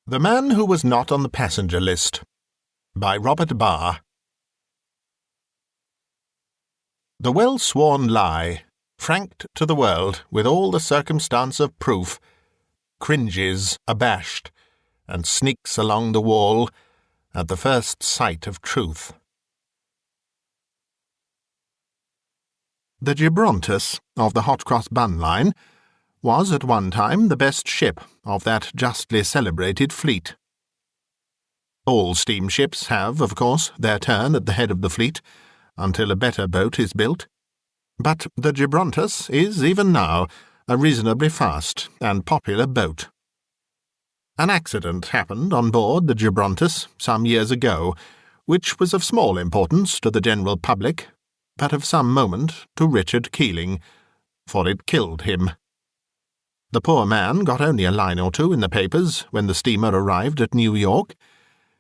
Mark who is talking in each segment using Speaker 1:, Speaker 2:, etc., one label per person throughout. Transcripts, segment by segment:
Speaker 1: The Man Who Was Not on the Passenger List by Robert Barr. The well-sworn lie, franked to the world with all the circumstance of proof, cringes abashed, and sneaks along the wall at the first sight of truth. The Gibrontus of the Hot Cross Bun Line was at one time the best ship of that justly celebrated fleet. All steamships have, of course, their turn at the head of the fleet, until a better boat is built. But the Gibrontus is, even now, a reasonably fast and popular boat. An accident happened on board the Gibrontus some years ago, which was of small importance to the general public, but of some moment to Richard Keeling, for it killed him. The poor man got only a line or two in the papers when the steamer arrived at New York,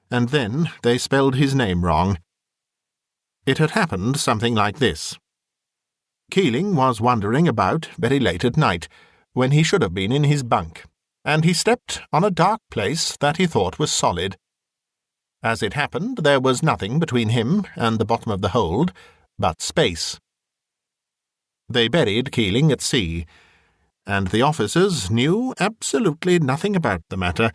Speaker 1: and then they spelled his name wrong. It had happened something like this. Keeling was wandering about very late at night, when he should have been in his bunk, and he stepped on a dark place that he thought was solid. As it happened, there was nothing between him and the bottom of the hold but space. They buried Keeling at sea, and the officers knew absolutely nothing about the matter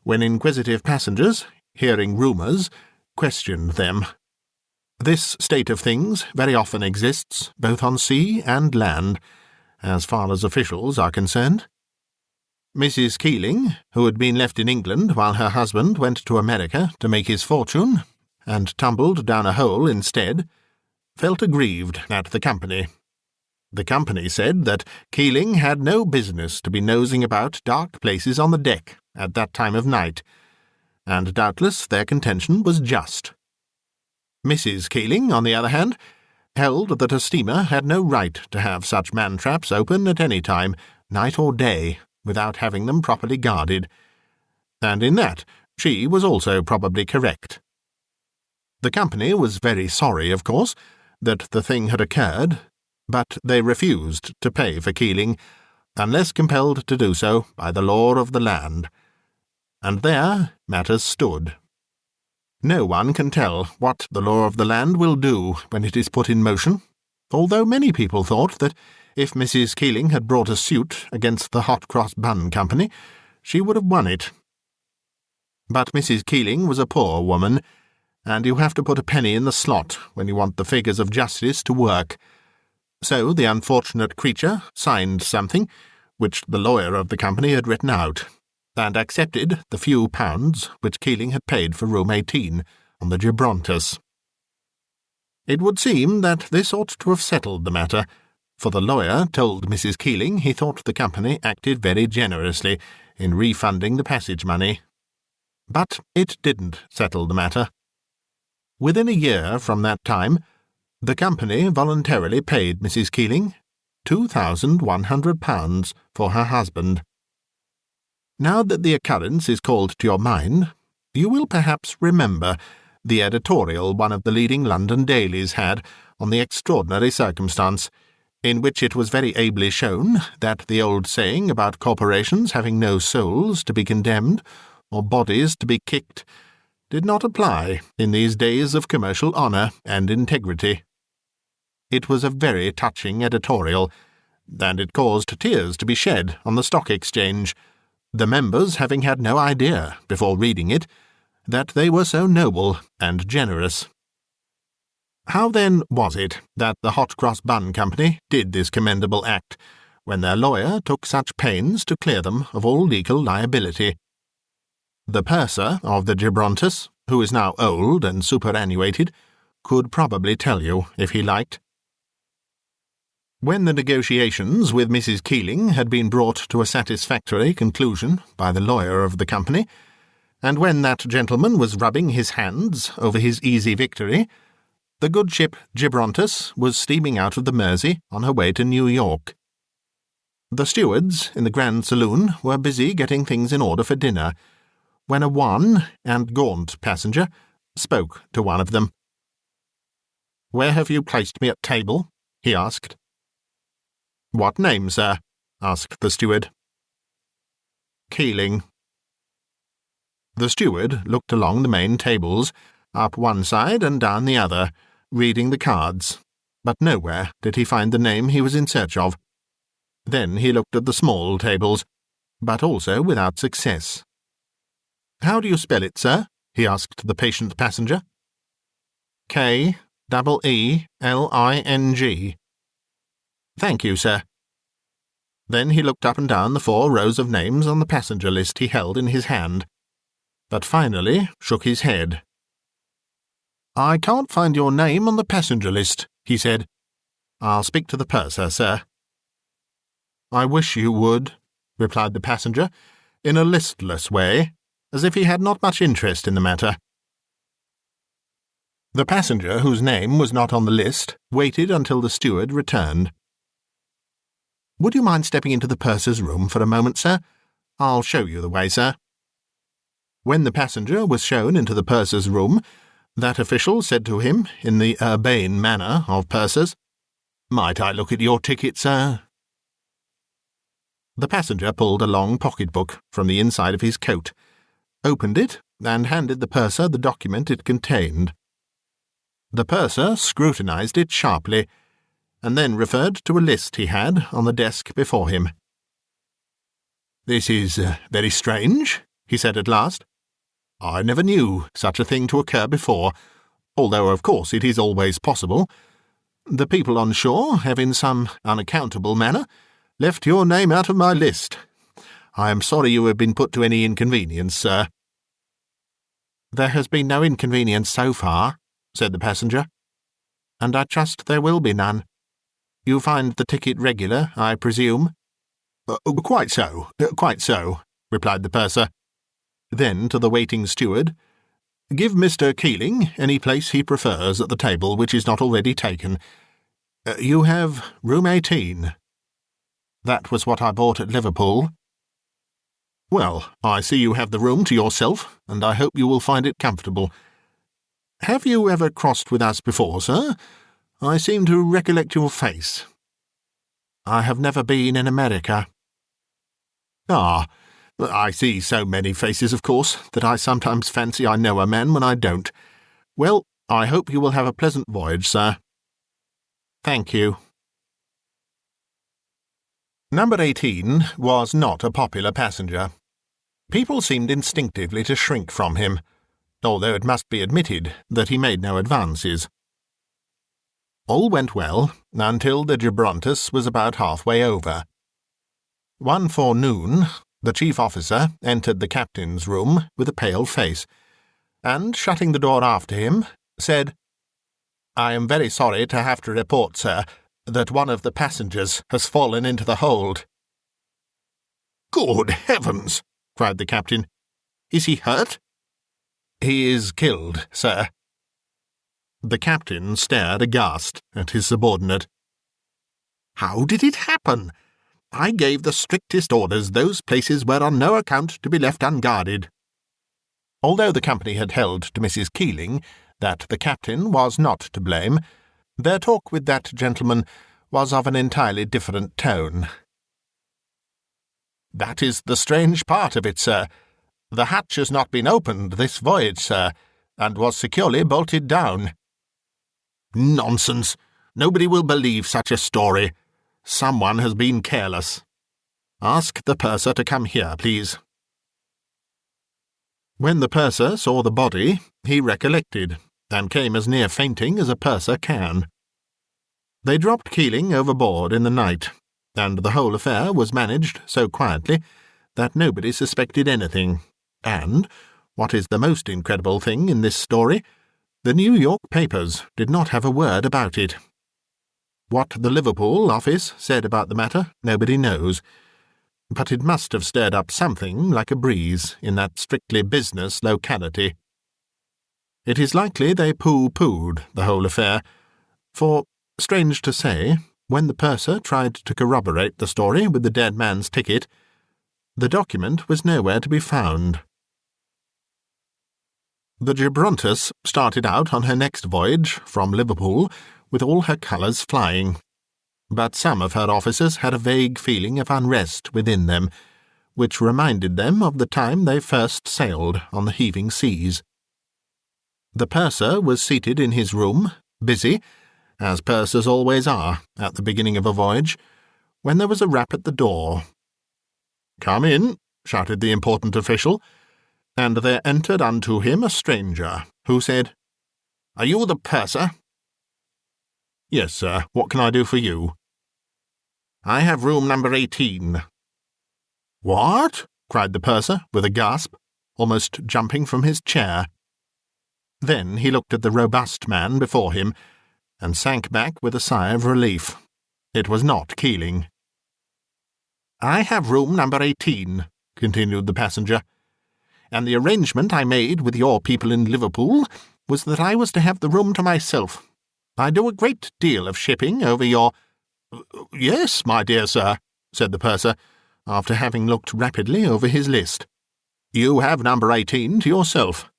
Speaker 1: when inquisitive passengers, hearing rumours, questioned them. This state of things very often exists both on sea and land, as far as officials are concerned. Mrs. Keeling, who had been left in England while her husband went to America to make his fortune, and tumbled down a hole instead, felt aggrieved at the company. The company said that Keeling had no business to be nosing about dark places on the deck at that time of night, and doubtless their contention was just. Mrs. Keeling, on the other hand, held that a steamer had no right to have such man-traps open at any time, night or day, without having them properly guarded, and in that she was also probably correct. The company was very sorry, of course, that the thing had occurred, but they refused to pay for Keeling, unless compelled to do so by the law of the land. And there matters stood. No one can tell what the law of the land will do when it is put in motion, although many people thought that if Mrs. Keeling had brought a suit against the Hot Cross Bun Company, she would have won it. But Mrs. Keeling was a poor woman, and you have to put a penny in the slot when you want the figures of justice to work. So the unfortunate creature signed something, which the lawyer of the company had written out, and accepted the few pounds which Keeling had paid for room 18 on the Gibrontus. It would seem that this ought to have settled the matter, for the lawyer told Mrs. Keeling he thought the company acted very generously in refunding the passage money. But it didn't settle the matter. Within a year from that time, the company voluntarily paid Mrs. Keeling £2,100 for her husband. Now that the occurrence is called to your mind, you will perhaps remember the editorial one of the leading London dailies had on the extraordinary circumstance, in which it was very ably shown that the old saying about corporations having no souls to be condemned or bodies to be kicked did not apply in these days of commercial honour and integrity. It was a very touching editorial, and it caused tears to be shed on the Stock Exchange, the members having had no idea, before reading it, that they were so noble and generous. How then was it that the Hot Cross Bun Company did this commendable act, when their lawyer took such pains to clear them of all legal liability? The purser of the Gibrontus, who is now old and superannuated, could probably tell you if he liked. When the negotiations with Mrs. Keeling had been brought to a satisfactory conclusion by the lawyer of the company, and when that gentleman was rubbing his hands over his easy victory, the good ship Gibrontus was steaming out of the Mersey on her way to New York. The stewards in the grand saloon were busy getting things in order for dinner, when a wan and gaunt passenger spoke to one of them. "Where have you placed me at table?" he asked. "What name, sir?" asked the steward. "Keeling." The steward looked along the main tables, up one side and down the other, reading the cards, but nowhere did he find the name he was in search of. Then he looked at the small tables, but also without success. "How do you spell it, sir?" he asked the patient passenger. "K-E-E-L-I-N-G. "Thank you, sir." Then he looked up and down the 4 rows of names on the passenger list he held in his hand, but finally shook his head. "I can't find your name on the passenger list," he said. "I'll speak to the purser, sir." "I wish you would," replied the passenger, in a listless way, as if he had not much interest in the matter. The passenger whose name was not on the list waited until the steward returned. "Would you mind stepping into the purser's room for a moment, sir? I'll show you the way, sir." When the passenger was shown into the purser's room, that official said to him, in the urbane manner of pursers, "Might I look at your ticket, sir?" The passenger pulled a long pocket-book from the inside of his coat, opened it, and handed the purser the document it contained. The purser scrutinized it sharply, and then referred to a list he had on the desk before him. "This is very strange," he said at last. "I never knew such a thing to occur before, although of course it is always possible. The people on shore have in some unaccountable manner left your name out of my list. I am sorry you have been put to any inconvenience, sir." "There has been no inconvenience so far," said the passenger, "and I trust there will be none. You find the ticket regular, I presume?" Quite so, replied the purser. Then to the waiting steward, "Give Mr. Keeling any place he prefers at the table which is not already taken. You have room 18. "That was what I bought at Liverpool." "Well, I see you have the room to yourself, and I hope you will find it comfortable. Have you ever crossed with us before, sir? I seem to recollect your face." "I have never been in America." "Ah, I see so many faces, of course, that I sometimes fancy I know a man when I don't. Well, I hope you will have a pleasant voyage, sir." "Thank you." Number 18 was not a popular passenger. People seemed instinctively to shrink from him, although it must be admitted that he made no advances. All went well until the Gibrontus was about halfway over. One forenoon, the chief officer entered the captain's room with a pale face, and, shutting the door after him, said, "I am very sorry to have to report, sir, that one of the passengers has fallen into the hold." "Good heavens!" cried the captain. "Is he hurt?" "He is killed, sir." The captain stared aghast at his subordinate. "How did it happen? I gave the strictest orders those places were on no account to be left unguarded." Although the company had held to Mrs. Keeling that the captain was not to blame, their talk with that gentleman was of an entirely different tone. "That is the strange part of it, sir. The hatch has not been opened this voyage, sir, and was securely bolted down." "Nonsense! Nobody will believe such a story. Someone has been careless. Ask the purser to come here, please." When the purser saw the body, he recollected, and came as near fainting as a purser can. They dropped Keeling overboard in the night, and the whole affair was managed so quietly that nobody suspected anything, and, what is the most incredible thing in this story, the New York papers did not have a word about it. What the Liverpool office said about the matter nobody knows, but it must have stirred up something like a breeze in that strictly business locality. It is likely they pooh-poohed the whole affair, for, strange to say, when the purser tried to corroborate the story with the dead man's ticket, the document was nowhere to be found. The Gibrontus started out on her next voyage from Liverpool with all her colours flying, but some of her officers had a vague feeling of unrest within them, which reminded them of the time they first sailed on the heaving seas. The purser was seated in his room, busy, as pursers always are at the beginning of a voyage, when there was a rap at the door. "Come in," shouted the important official, and there entered unto him a stranger, who said, "Are you the purser?" "Yes, sir. What can I do for you?" "I have room number 18. "What?" cried the purser, with a gasp, almost jumping from his chair. Then he looked at the robust man before him, and sank back with a sigh of relief. It was not Keeling. "I have room number 18, continued the passenger, "and the arrangement I made with your people in Liverpool was that I was to have the room to myself. I do a great deal of shipping over your—" "Yes, my dear sir," said the purser, after having looked rapidly over his list. "You have number 18 to yourself."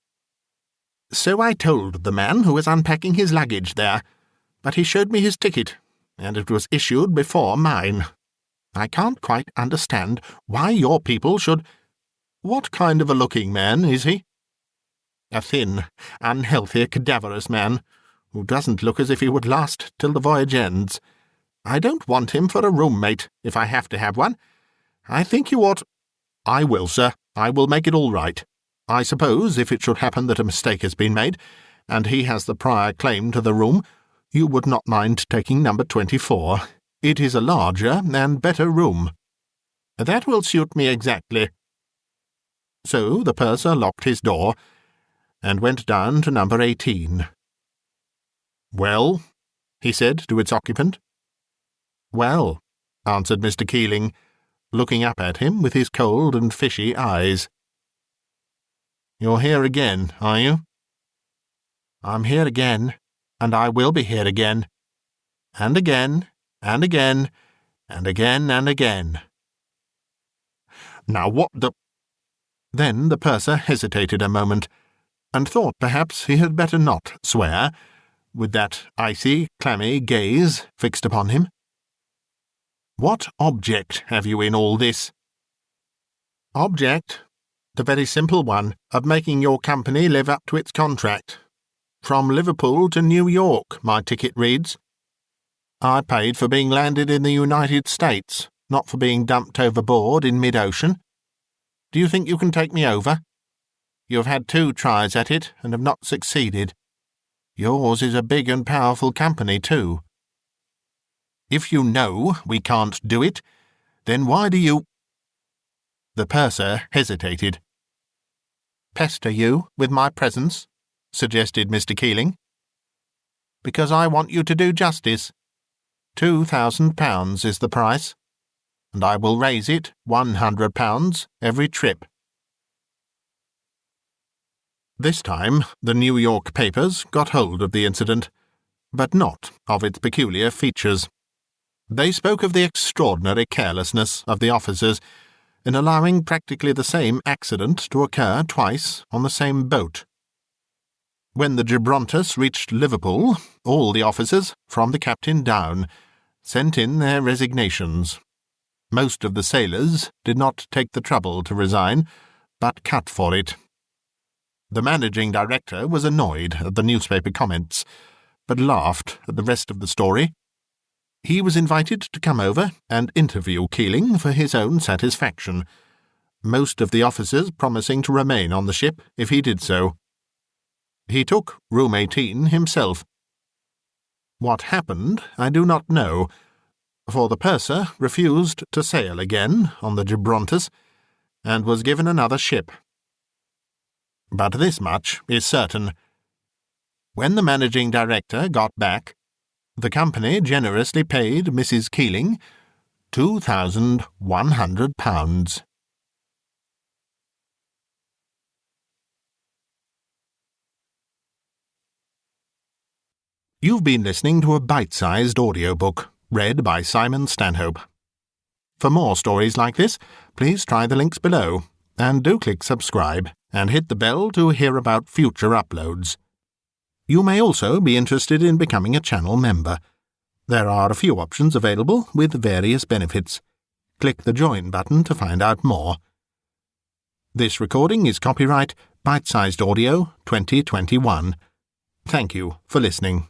Speaker 1: "So I told the man who was unpacking his luggage there, but he showed me his ticket, and it was issued before mine. I can't quite understand why your people should—" "What kind of a looking man is he?" "A thin, unhealthy, cadaverous man, who doesn't look as if he would last till the voyage ends. I don't want him for a roommate, if I have to have one. I think you ought—" "I will, sir. I will make it all right. I suppose, if it should happen that a mistake has been made, and he has the prior claim to the room, you would not mind taking number 24. It is a larger and better room." "That will suit me exactly." So the purser locked his door, and went down to number 18. "Well?" he said to its occupant. "Well," answered Mr. Keeling, looking up at him with his cold and fishy eyes. "You're here again, are you?" "I'm here again, and I will be here again. And again, and again, and again, and again." "Now what the—" Then the purser hesitated a moment, and thought perhaps he had better not swear, with that icy, clammy gaze fixed upon him. "What object have you in all this?" "Object? The very simple one of making your company live up to its contract. From Liverpool to New York, my ticket reads. I paid for being landed in the United States, not for being dumped overboard in mid-ocean. Do you think you can take me over? You have had 2 tries at it and have not succeeded. Yours is a big and powerful company, too. If you know we can't do it, then why do you—" The purser hesitated. "Pester you with my presence?" suggested Mr. Keeling. "Because I want you to do justice. £2,000 is the price, and I will raise it £100 every trip." This time the New York papers got hold of the incident, but not of its peculiar features. They spoke of the extraordinary carelessness of the officers in allowing practically the same accident to occur twice on the same boat. When the Gibrontus reached Liverpool, all the officers, from the captain down, sent in their resignations. Most of the sailors did not take the trouble to resign, but cut for it. The managing director was annoyed at the newspaper comments, but laughed at the rest of the story. He was invited to come over and interview Keeling for his own satisfaction, most of the officers promising to remain on the ship if he did so. He took room 18 himself. What happened I do not know, for the purser refused to sail again on the Gibrontus, and was given another ship. But this much is certain. When the managing director got back, the company generously paid Mrs. Keeling £2,100. You've been listening to a bite-sized audiobook, read by Simon Stanhope. For more stories like this, please try the links below, and do click subscribe and hit the bell to hear about future uploads. You may also be interested in becoming a channel member. There are a few options available with various benefits. Click the Join button to find out more. This recording is copyright Bitesized Audio 2021. Thank you for listening.